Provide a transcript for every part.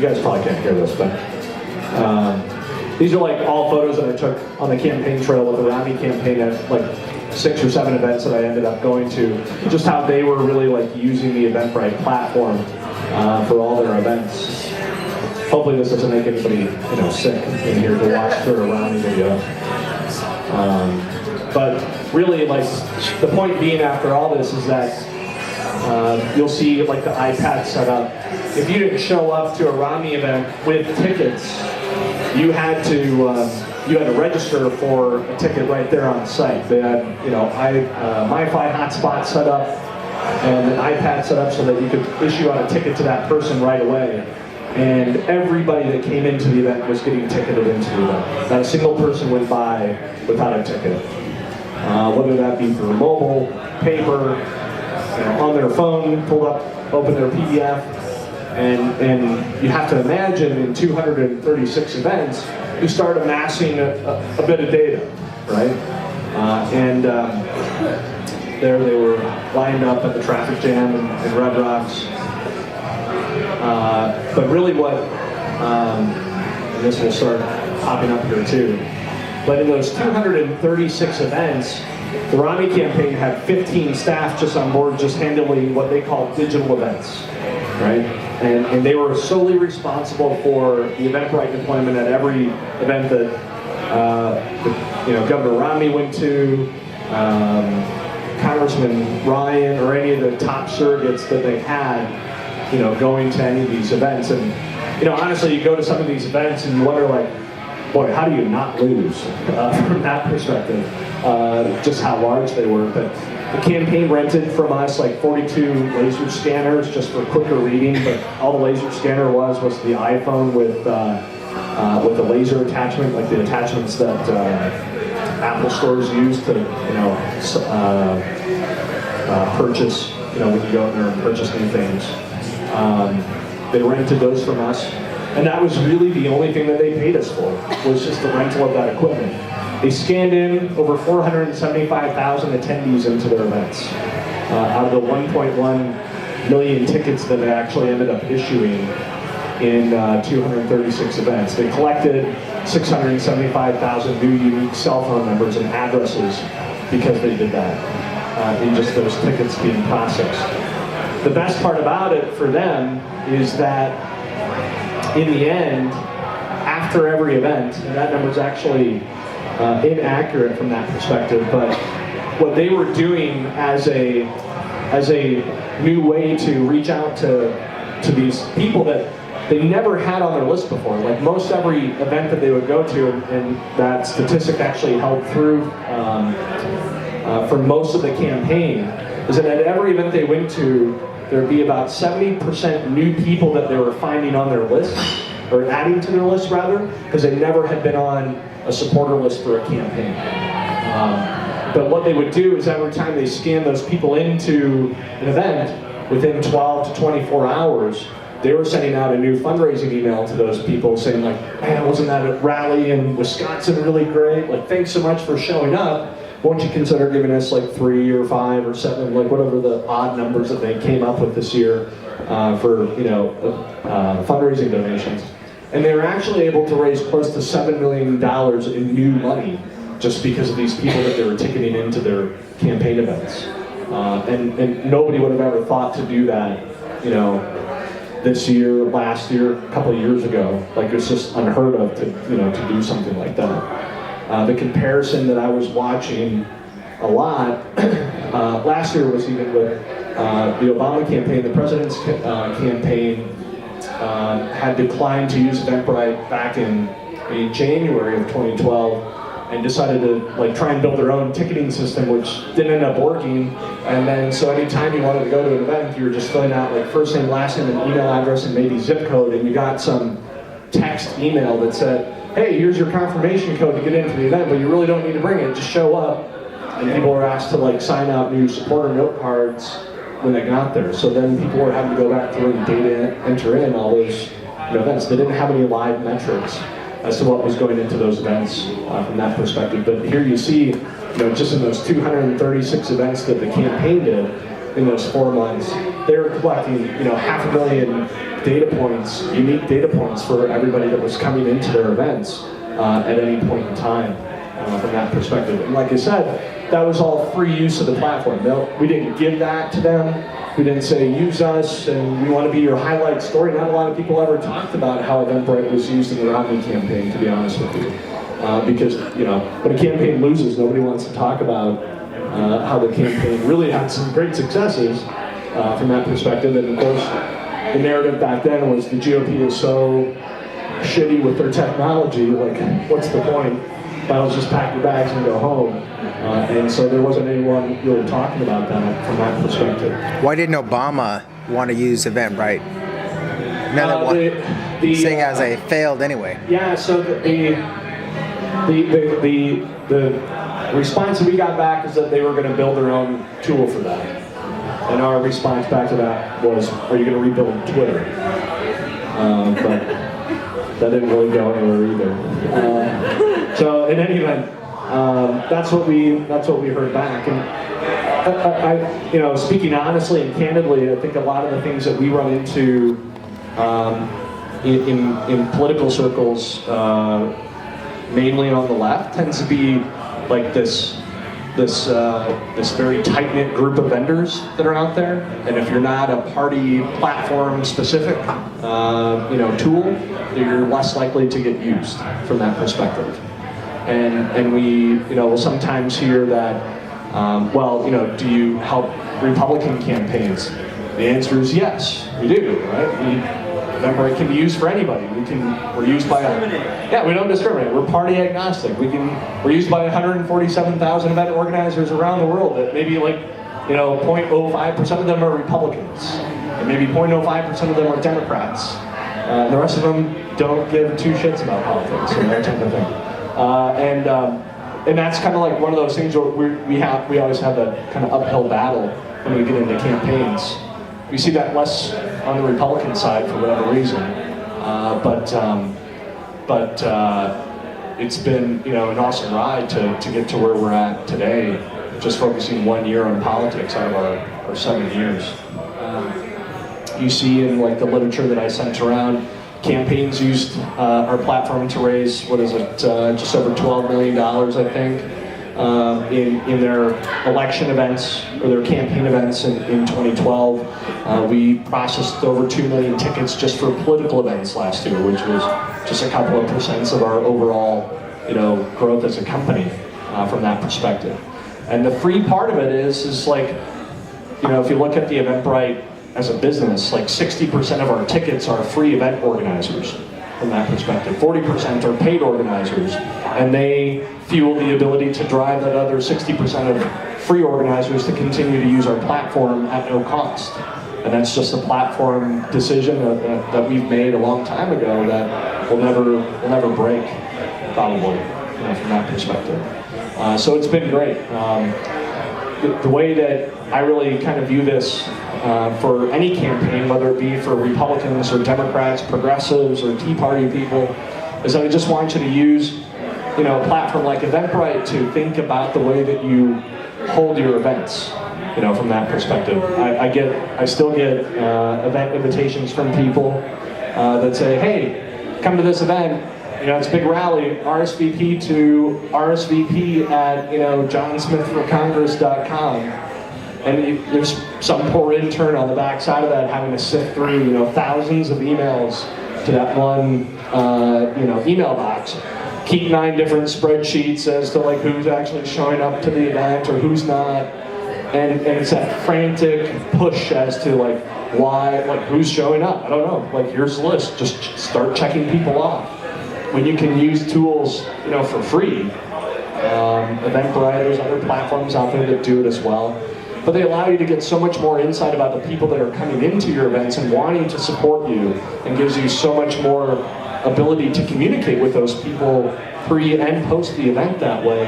guys probably can't hear this, but these are like all photos that I took on the campaign trail with the Romney campaign at like 6 or 7 events that I ended up going to. Just how they were really like using the Eventbrite platform for all their events. Hopefully this doesn't make anybody sick in here to watch through a Romney video. But really, like, the point being after all this is that you'll see like the iPad set up. If you didn't show up to a Romney event with tickets, you had to register for a ticket right there on the site. They had MiFi hotspot set up and an iPad set up so that you could issue out a ticket to that person right away. And everybody that came into the event was getting ticketed into the event. Not a single person went by without a ticket. Whether that be through mobile, paper, on their phone, pulled up, opened their PDF, and you have to imagine in 236 events, you start amassing a bit of data, right? There they were lined up at the traffic jam in Red Rocks. But really and this will start popping up here too, but in those 236 events, the Romney campaign had 15 staff just on board, just handling what they call digital events, right? And they were solely responsible for the Eventbrite deployment at every event that Governor Romney went to, Congressman Ryan, or any of the top surrogates that they had, going to any of these events. And honestly, you go to some of these events and you wonder, like, boy, how do you not lose from that perspective? Just how large they were. But the campaign rented from us like 42 laser scanners just for quicker reading. But all the laser scanner was the iPhone with the laser attachment, like the attachments that Apple stores use to purchase. When you go in there and purchase new things. They rented those from us, and that was really the only thing that they paid us for, was just the rental of that equipment. They scanned in over 475,000 attendees into their events. Out of the 1.1 million tickets that they actually ended up issuing in 236 events. They collected 675,000 new unique cell phone numbers and addresses because they did that, in just those tickets being processed. The best part about it for them is that in the end, after every event, and that number is actually inaccurate from that perspective, but what they were doing as a new way to reach out to these people that they never had on their list before. Like most every event that they would go to, and that statistic actually held through for most of the campaign, is that at every event they went to, there'd be about 70% new people that they were finding on their list, or adding to their list rather, because they never had been on a supporter list for a campaign. But what they would do is every time they scanned those people into an event, within 12 to 24 hours, they were sending out a new fundraising email to those people saying like, man, wasn't that rally in Wisconsin really great? Like, thanks so much for showing up. Won't you consider giving us like 3 or 5 or 7, like whatever the odd numbers that they came up with this year for fundraising donations. And they were actually able to raise close to $7 million in new money just because of these people that they were ticketing into their campaign events. And nobody would have ever thought to do that, this year, last year, a couple of years ago. Like, it's just unheard of to do something like that. The comparison that I was watching a lot last year was even with the Obama campaign. The president's campaign had declined to use Eventbrite back in January of 2012 and decided to try and build their own ticketing system, which didn't end up working. And then so anytime you wanted to go to an event, you were just filling out like first name, last name, and email address, and maybe zip code, and you got some text email that said, hey, here's your confirmation code to get into the event, but you really don't need to bring it, just show up. And people were asked to sign out new supporter note cards when they got there. So then people were having to go back through and data enter in all those events. They didn't have any live metrics as to what was going into those events from that perspective. But here you see, just in those 236 events that the campaign did, in those 4 months, they were collecting 500,000 data points, unique data points for everybody that was coming into their events at any point in time from that perspective. And like I said, that was all free use of the platform. We didn't give that to them. We didn't say, use us and we want to be your highlight story. Not a lot of people ever talked about how Eventbrite was used in the Romney campaign, to be honest with you. Because, when a campaign loses, nobody wants to talk about how the campaign really had some great successes from that perspective. And of course, the narrative back then was the GOP is so shitty with their technology, like, what's the point? Might as well just pack your bags and go home. And so there wasn't anyone really talking about that from that perspective. Why didn't Obama want to use Eventbrite? Seeing as they failed anyway. Yeah, so the response that we got back is that they were going to build their own tool for that. And our response back to that was, are you going to rebuild Twitter? But that didn't really go anywhere either. So in any event, that's what we heard back. And I speaking honestly and candidly, I think a lot of the things that we run into in political circles, mainly on the left, tends to be like this very tight-knit group of vendors that are out there. And if you're not a party platform specific tool, you're less likely to get used from that perspective. And we will sometimes hear that, do you help Republican campaigns? The answer is yes, we do, right? Eventbrite can be used for anybody. We're used by we don't discriminate. We're party agnostic. We're used by 147,000 event organizers around the world that maybe 0.05% of them are Republicans, and maybe 0.05% of them are Democrats. The rest of them don't give two shits about politics and that type of thing. And that's kind of like one of those things where we always have that kind of uphill battle when we get into campaigns. We see that less on the Republican side for whatever reason, but it's been an awesome ride to get to where we're at today, just focusing 1 year on politics out of our 7 years. You see in the literature that I sent around, campaigns used our platform to raise, just over $12 million, I think, in their election events or their campaign events in 2012. We processed over 2 million tickets just for political events last year, which was just a couple of percents of our overall, growth as a company from that perspective. And the free part of it is if you look at the Eventbrite as a business, 60% of our tickets are free event organizers from that perspective. 40% are paid organizers, and they fuel the ability to drive that other 60% of free organizers to continue to use our platform at no cost. And that's just a platform decision that we've made a long time ago that will never break, probably, from that perspective. So it's been great. The way that I really kind of view this for any campaign, whether it be for Republicans or Democrats, progressives or Tea Party people, is that I just want you to use a platform like Eventbrite to think about the way that you hold your events, from that perspective. I still get event invitations from people that say, hey, come to this event. It's a big rally, RSVP to RSVP at, johnsmithforcongress.com. And there's some poor intern on the back side of that having to sift through, thousands of emails to that one, email box. Keep 9 different spreadsheets as to who's actually showing up to the event or who's not. And it's that frantic push as to why, who's showing up. I don't know, here's the list, just start checking people off. When you can use tools, for free, Eventbrite, there's other platforms out there that do it as well. But they allow you to get so much more insight about the people that are coming into your events and wanting to support you, and gives you so much more ability to communicate with those people pre and post the event that way,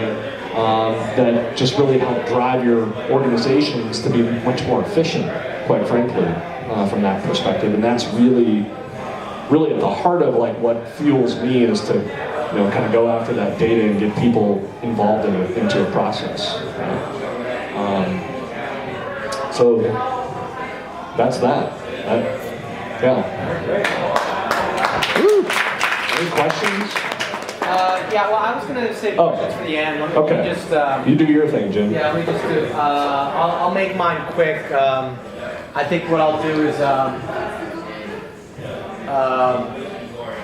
that just really help drive your organizations to be much more efficient, quite frankly, from that perspective. And that's really at the heart of what fuels me, is to kind of go after that data and get people involved into a process. So that's that. Yeah. Any questions? Yeah, well, I was going to say questions for the end. Let me just... you do your thing, Jim. Yeah, let me just do... I'll make mine quick. I think what I'll do is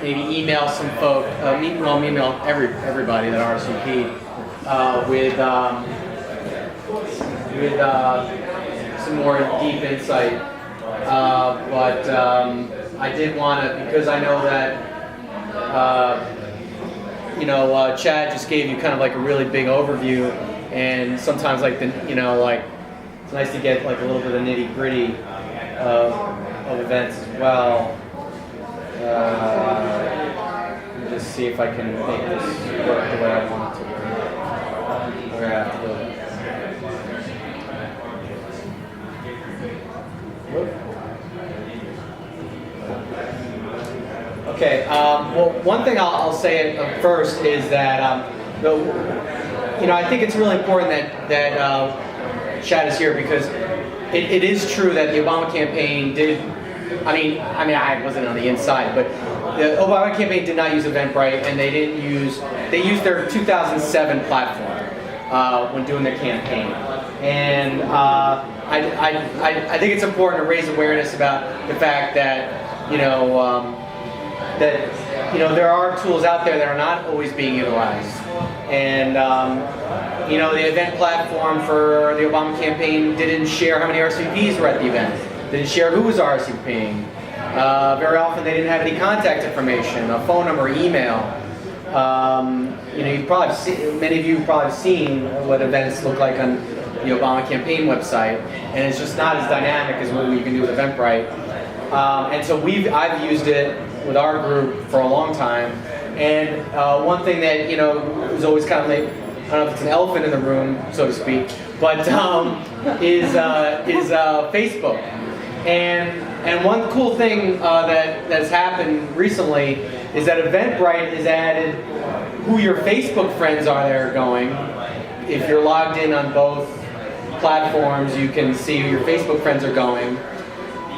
maybe email some folk, email everybody that RSVP with some more deep insight. But I did want to, because I know that Chad just gave you kind of like a really big overview, and sometimes like it's nice to get like a little bit of nitty gritty of events as well. Let me just see if I can make this work the way I want it to work. We're gonna have to Okay, well, one thing I'll say first is that, I think it's really important that Chad is here, because it is true that the Obama campaign did, I wasn't on the inside, but the Obama campaign did not use Eventbrite, and they used their 2007 platform when doing their campaign. And I think it's important to raise awareness about the fact that, there are tools out there that are not always being utilized. And, the event platform for the Obama campaign didn't share how many RSVPs were at the event. Didn't share who was RSVPing. Very often they didn't have any contact information, a phone number, email. You've probably many of you have probably seen what events look like on the Obama campaign website, and it's just not as dynamic as what you can do with Eventbrite. And so I've used it with our group for a long time. And one thing that is always kind of I don't know if it's an elephant in the room, so to speak, but is Facebook. And one cool thing that's happened recently is that Eventbrite has added who your Facebook friends are that are going. If you're logged in on both platforms, you can see who your Facebook friends are going.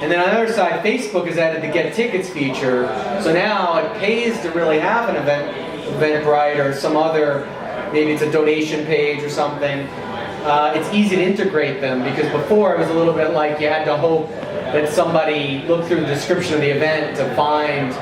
And then on the other side, Facebook has added the Get Tickets feature. So now it pays to really have an Eventbrite or some other, maybe it's a donation page or something. It's easy to integrate them, because before it was a little bit like you had to hope that somebody looked through the description of the event to find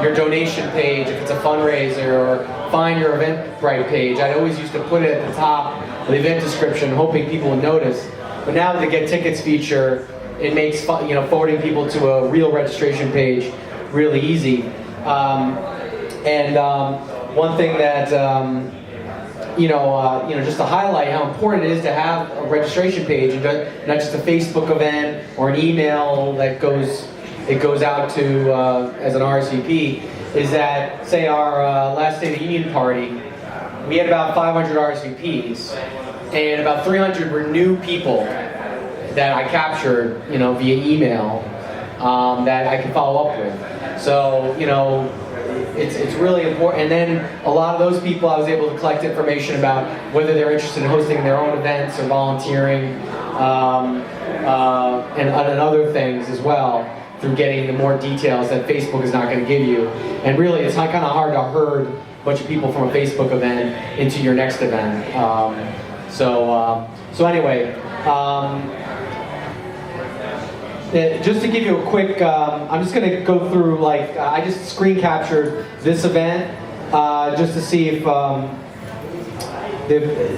your donation page if it's a fundraiser, or find your Eventbrite page. I'd always used to put it at the top of the event description, hoping people would notice. But now with the Get Tickets feature, it makes forwarding people to a real registration page really easy. One thing that just to highlight how important it is to have a registration page, and not just a Facebook event or an email that goes out to as an RSVP, is that, say, our last State of the Union party, we had about 500 RSVPs, and about 300 were new people that I captured, via email, that I can follow up with. So, it's really important. And then a lot of those people, I was able to collect information about whether they're interested in hosting their own events or volunteering, and other things as well, through getting the more details that Facebook is not going to give you. And really, it's kind of hard to herd a bunch of people from a Facebook event into your next event. So anyway. Just to give you a quick, I'm just going to go through, I just screen captured this event, just to see if,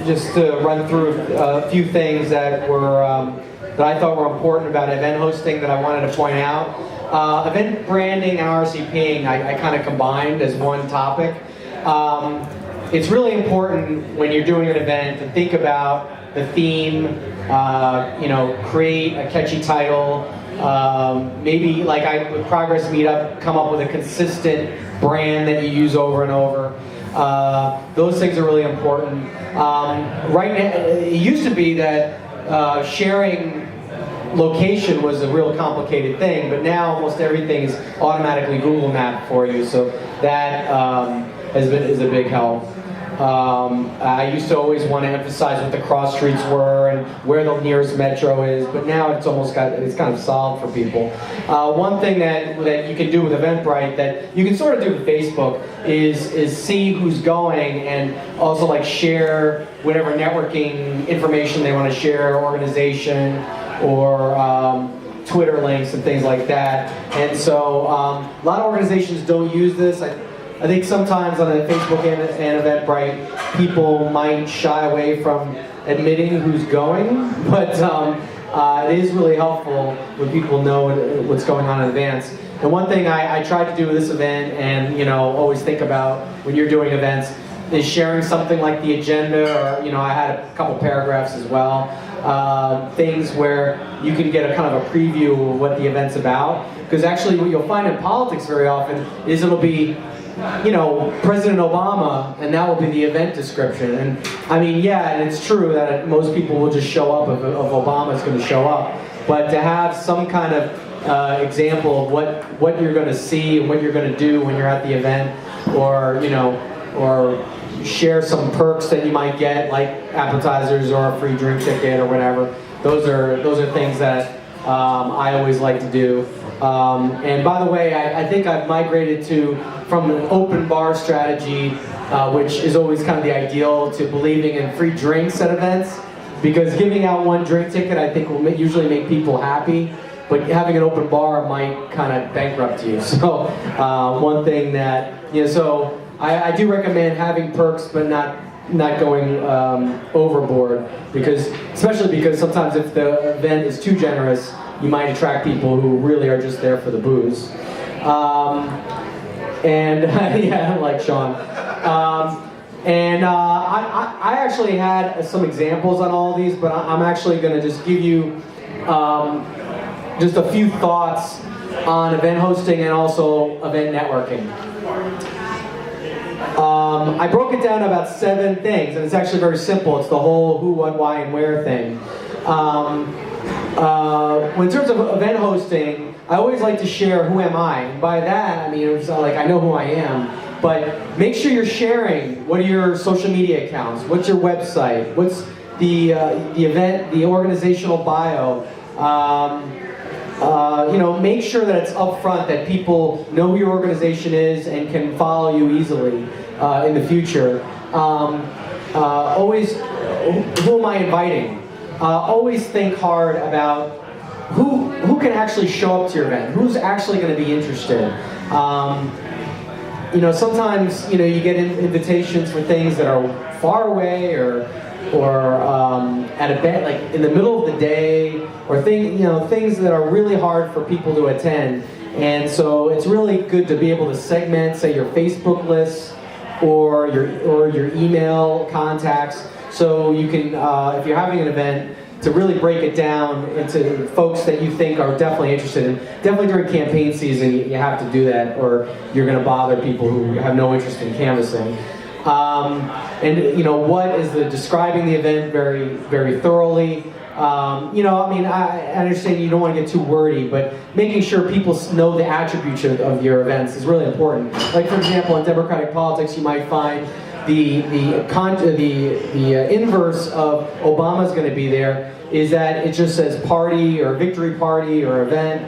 just to run through a few things that were, that I thought were important about event hosting that I wanted to point out. Event branding and RSVPing, I kind of combined as one topic. It's really important when you're doing an event to think about the theme, create a catchy title. Maybe with Progress Meetup, come up with a consistent brand that you use over and over. Those things are really important. Right now, it used to be that sharing location was a real complicated thing, but now almost everything is automatically Google Mapped for you, so that is a big help. I used to always want to emphasize what the cross streets were and where the nearest metro is, but now it's kind of solved for people. One thing that you can do with Eventbrite that you can sort of do with Facebook is see who's going and also like share whatever networking information they want to share, organization, or Twitter links and things like that. And so a lot of organizations don't use this. I think sometimes on a Facebook and Eventbrite, people might shy away from admitting who's going, but it is really helpful when people know what's going on in advance. And one thing I tried to do with this event, and always think about when you're doing events, is sharing something like the agenda, or I had a couple paragraphs as well, things where you can get a kind of a preview of what the event's about. Because actually, what you'll find in politics very often is it'll be President Obama, and that will be the event description. And I mean, yeah, and it's true that most people will just show up if Obama's going to show up. But to have some kind of example of what you're going to see and what you're going to do when you're at the event, or share some perks that you might get, like appetizers or a free drink ticket or whatever. Those are things that I always like to do. And by the way, I think I've migrated from an open bar strategy, which is always kind of the ideal, to believing in free drinks at events, because giving out one drink ticket I think will usually make people happy, but having an open bar might kind of bankrupt you. So one thing that, so I do recommend having perks, but not going overboard, especially because sometimes if the event is too generous, you might attract people who really are just there for the booze. And yeah, like Sean. I actually had some examples on all of these, but I'm actually going to just give you just a few thoughts on event hosting and also event networking. I broke it down to about 7 things, and it's actually very simple. It's the whole who, what, why, and where thing. In terms of event hosting, I always like to share who am I. And by that, I mean, it's not like I know who I am, but make sure you're sharing. What are your social media accounts? What's your website? What's the event, the organizational bio? Make sure that it's up front, that people know who your organization is and can follow you easily in the future. Always, who am I inviting? Always think hard about who can actually show up to your event, who's actually going to be interested. Sometimes you get invitations for things that are far away or at a bed, like in the middle of the day, or things that are really hard for people to attend. And so it's really good to be able to segment, say, your Facebook lists or your email contacts, so you can, if you're having an event, to really break it down into folks that you think are definitely interested in. Definitely during campaign season, you have to do that, or you're going to bother people who have no interest in canvassing. What is describing the event very, very thoroughly. I understand you don't want to get too wordy, but making sure people know the attributes of your events is really important. Like, for example, in Democratic politics, you might find the inverse of Obama's going to be there is that it just says party or victory party or event,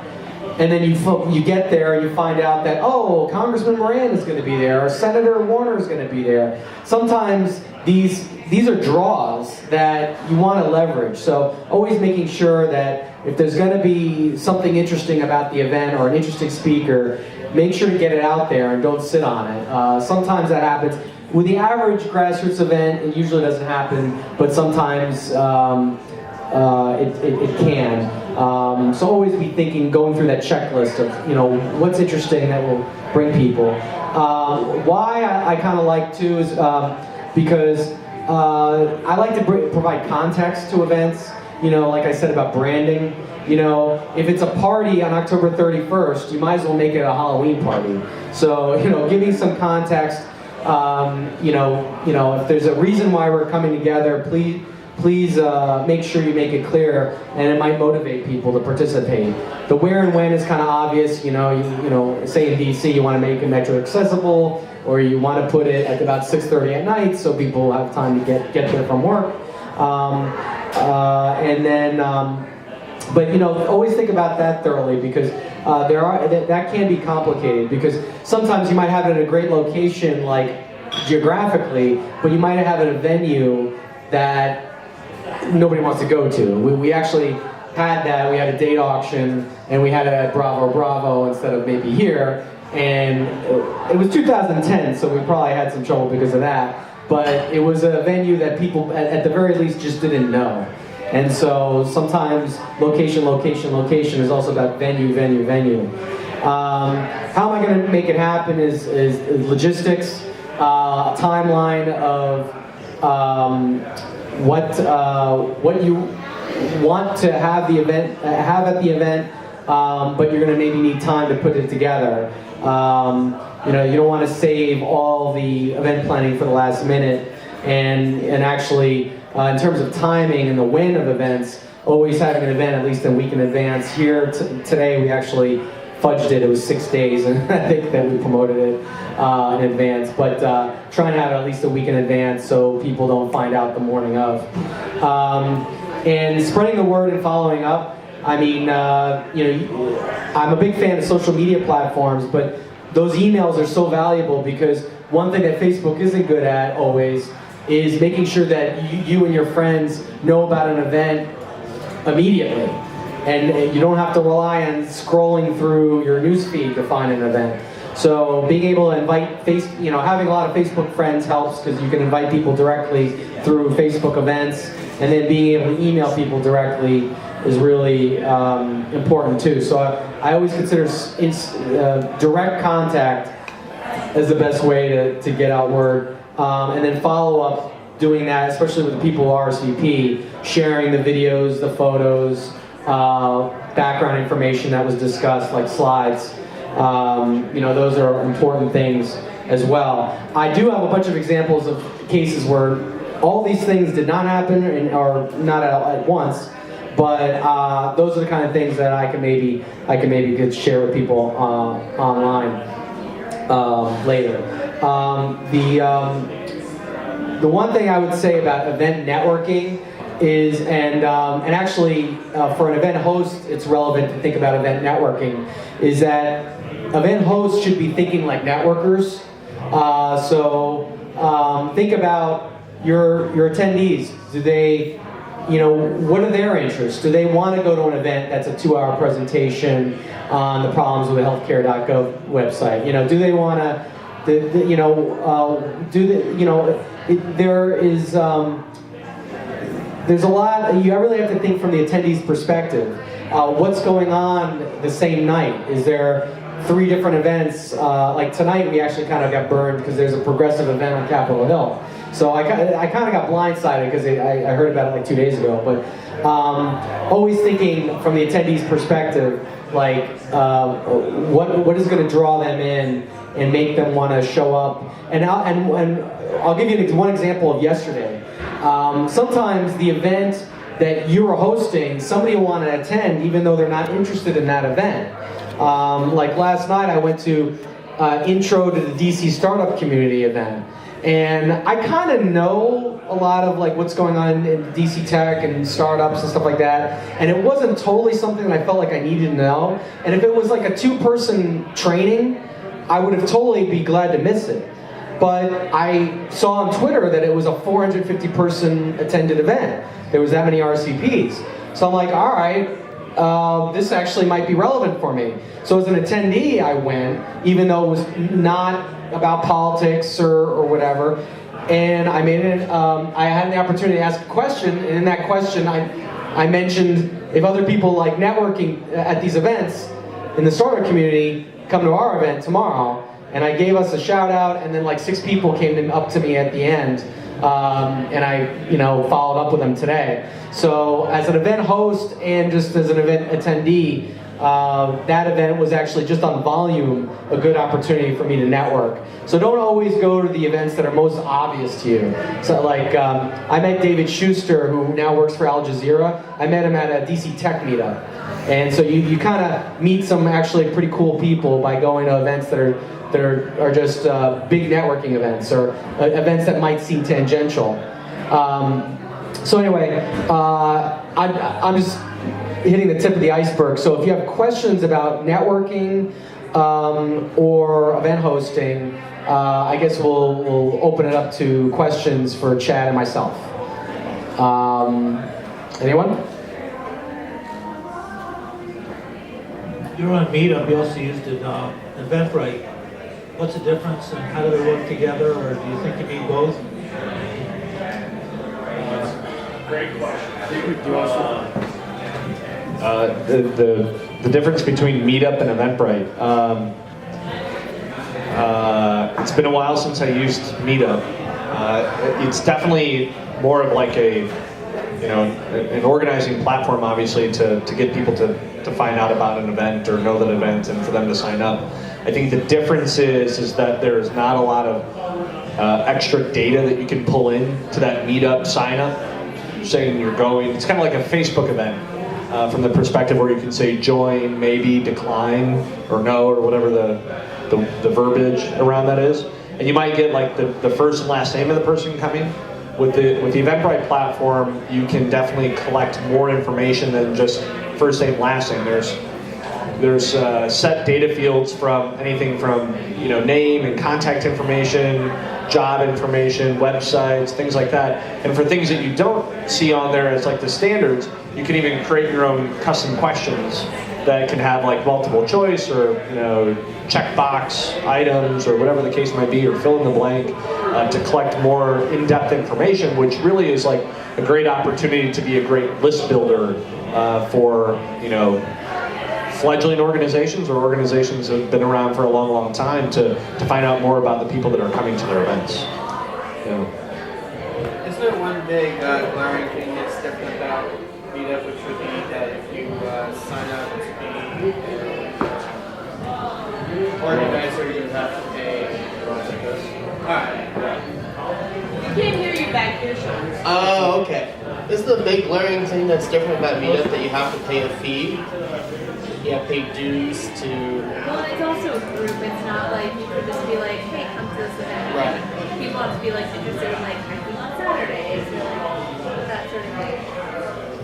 and then you get there and you find out that, oh, Congressman Moran is going to be there, or Senator Warner is going to be there. Sometimes these are draws that you want to leverage. So always making sure that if there's going to be something interesting about the event or an interesting speaker, make sure to get it out there and don't sit on it. Sometimes that happens. With the average grassroots event, it usually doesn't happen, but sometimes it can. So always be thinking, going through that checklist of what's interesting that will bring people. Why I kind of like to is because I like to provide context to events. Like I said about branding. If it's a party on October 31st, you might as well make it a Halloween party. So giving some context. If there's a reason why we're coming together, please make sure you make it clear, and it might motivate people to participate. The where and when is kind of obvious. You know, say in DC you want to make it metro accessible, or you want to put it at about 6:30 at night so people have time to get there from work. But you know, always think about that thoroughly, because that can be complicated, because sometimes you might have it in a great location, like geographically, but you might have it in a venue that nobody wants to go to. We actually had that. We had a date auction, and we had it at Bravo Bravo instead of maybe here. And it was 2010, so we probably had some trouble because of that. But it was a venue that people, at the very least, just didn't know. And so sometimes location is also about venue. How am I going to make it happen is logistics, a timeline of what you want to have at the event, but you're going to maybe need time to put it together. You know, you don't want to save all the event planning for the last minute, and actually, in terms of timing and the when of events, always having an event at least a week in advance. Here today, we actually fudged it. It was 6 days, and I think that we promoted it in advance. But trying to have it at least a week in advance so people don't find out the morning of. And spreading the word and following up. I mean, you know, I'm a big fan of social media platforms, but those emails are so valuable, because one thing that Facebook isn't good at always is making sure that you and your friends know about an event immediately. And you don't have to rely on scrolling through your newsfeed to find an event. So being able to invite, you know, having a lot of Facebook friends helps, because you can invite people directly through Facebook events, and then being able to email people directly is really important too. So I always consider direct contact as the best way to get out word. And then follow up doing that, especially with the people who RSVP, sharing the videos, the photos, background information that was discussed, like slides. You know, those are important things as well. I do have a bunch of examples of cases where all these things did not happen or not at once, but those are the kind of things that I can maybe share with people online later. The one thing I would say about event networking is, and actually for an event host, it's relevant to think about event networking, is that event hosts should be thinking like networkers. So think about your attendees. Do they, you know, what are their interests? Do they want to go to an event that's a 2-hour presentation on the problems with the healthcare.gov website? You know, do they want to, you know, there is, there's a lot, you really have to think from the attendee's perspective. What's going on the same night? Is there 3 different events? Like tonight, we actually kind of got burned because there's a progressive event on Capitol Hill. So I kind of got blindsided because I heard about it like 2 days ago. But always thinking from the attendee's perspective, like what is going to draw them in and make them want to show up. And I'll give you one example of yesterday. Sometimes the event that you are hosting, somebody will want to attend even though they're not interested in that event. Like last night I went to Intro to the DC Startup Community event. And I kind of know a lot of like what's going on in DC tech and startups and stuff like that. And it wasn't totally something that I felt like I needed to know. And if it was like a 2-person training, I would have totally be glad to miss it. But I saw on Twitter that it was a 450-person attended event. There was that many RCPs. So I'm like, all right, this actually might be relevant for me. So as an attendee, I went, even though it was not about politics or whatever. And I made it. I had the opportunity to ask a question, and in that question, I mentioned if other people like networking at these events in the startup community, come to our event tomorrow. And I gave us a shout out, and then like 6 people came up to me at the end, and I, you know, followed up with them today. So as an event host and just as an event attendee, that event was actually just on volume a good opportunity for me to network. So don't always go to the events that are most obvious to you. So like, I met David Schuster, who now works for Al Jazeera. I met him at a DC Tech meetup. And so you kind of meet some actually pretty cool people by going to events that are just big networking events, or events that might seem tangential. So anyway, I'm just hitting the tip of the iceberg. So if you have questions about networking or event hosting, I guess we'll open it up to questions for Chad and myself. Anyone? You're on Meetup, you also used it Eventbrite. What's the difference and how do they work together, or do you think you need both? Great question. The difference between Meetup and Eventbrite. It's been a while since I used Meetup. It's definitely more of like an organizing platform, obviously, to get people to find out about an event or know that event and for them to sign up. I think the difference is that there's not a lot of extra data that you can pull in to that Meetup sign up, saying you're going. It's kind of like a Facebook event from the perspective where you can say join, maybe, decline, or no, or whatever the verbiage around that is. And you might get like the first and last name of the person coming. With the Eventbrite platform, you can definitely collect more information than just first name, last name. There's set data fields from anything from name and contact information, job information, websites, things like that. And for things that you don't see on there as like the standards, you can even create your own custom questions that can have like multiple choice or checkbox items or whatever the case might be, or fill in the blank to collect more in-depth information, which really is like a great opportunity to be a great list builder for fledgling organizations or organizations that have been around for a long, long time to find out more about the people that are coming to their events. Is there one big glaring thing that's different about Meetup, which would be that if you sign up to be an organizer, you have to pay? Alright. We can't hear you back here, Sean. Oh, okay. This is the big glaring thing that's different about Meetup, that you have to pay a fee. You have to pay dues to... Well, it's also a group. It's not like you could just be like, hey, come to this event. Right. People have to be like interested in like hiking on Saturdays or like that sort of thing.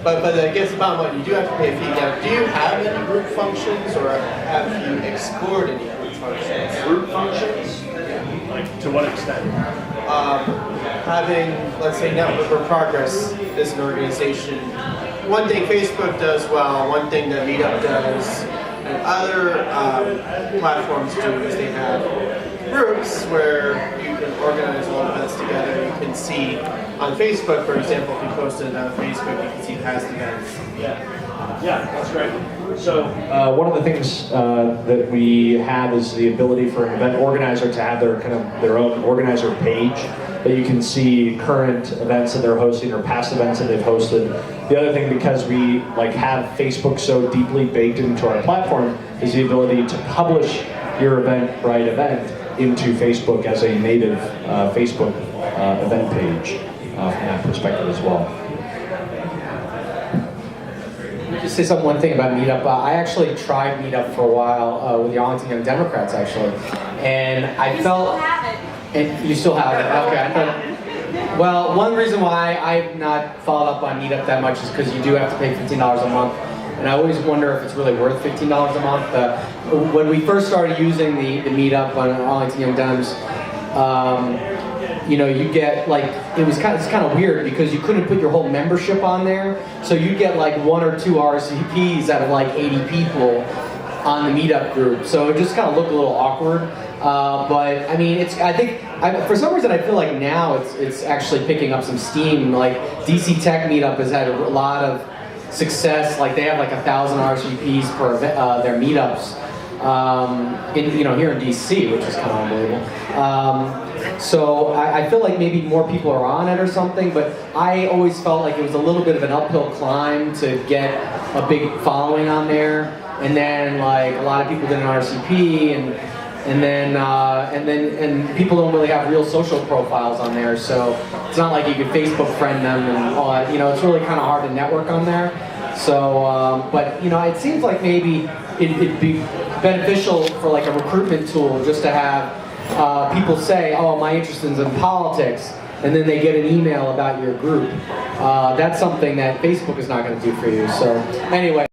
But I guess about what you do have to pay a fee. Now, do you have any group functions, or have you explored any group functions? Group functions? Like, to what extent? Having, let's say, Network for Progress is an organization. One thing Facebook does well, one thing that Meetup does, and other platforms do is they have groups where you can organize all events together. You can see on Facebook, for example, if you posted on Facebook, you can see past events. Yeah, that's great. So one of the things that we have is the ability for an event organizer to have their own organizer page that you can see current events that they're hosting or past events that they've hosted. The other thing, because we have Facebook so deeply baked into our platform, is the ability to publish your Eventbrite event into Facebook as a native Facebook event page from that perspective as well. Just say one thing about Meetup. I actually tried Meetup for a while with the Arlington Young Democrats, actually, and I felt. Still have it. And you still have it. Okay. I thought, well, one reason why I've not followed up on Meetup that much is because you do have to pay $15 a month, and I always wonder if it's really worth $15 a month. When we first started using the Meetup on Arlington Young Dems, you get like it's kind of weird because you couldn't put your whole membership on there, so you get like 1 or 2 RSVPs out of like 80 people on the Meetup group. So it just kind of looked a little awkward. But I mean, for some reason I feel like now it's actually picking up some steam. Like DC Tech Meetup has had a lot of success. Like they have like 1,000 RSVPs per their meetups. Here in DC, which is kind of unbelievable. So I feel like maybe more people are on it or something, but I always felt like it was a little bit of an uphill climb to get a big following on there. and then like a lot of people did an RSVP, and then people don't really have real social profiles on there, so it's not like you could Facebook friend them and all that. You know, it's really kind of hard to network on there. So, but you know, it seems like maybe it'd be beneficial for like a recruitment tool just to have people say, "Oh, my interest is in politics," and then they get an email about your group. That's something that Facebook is not going to do for you. So, anyway.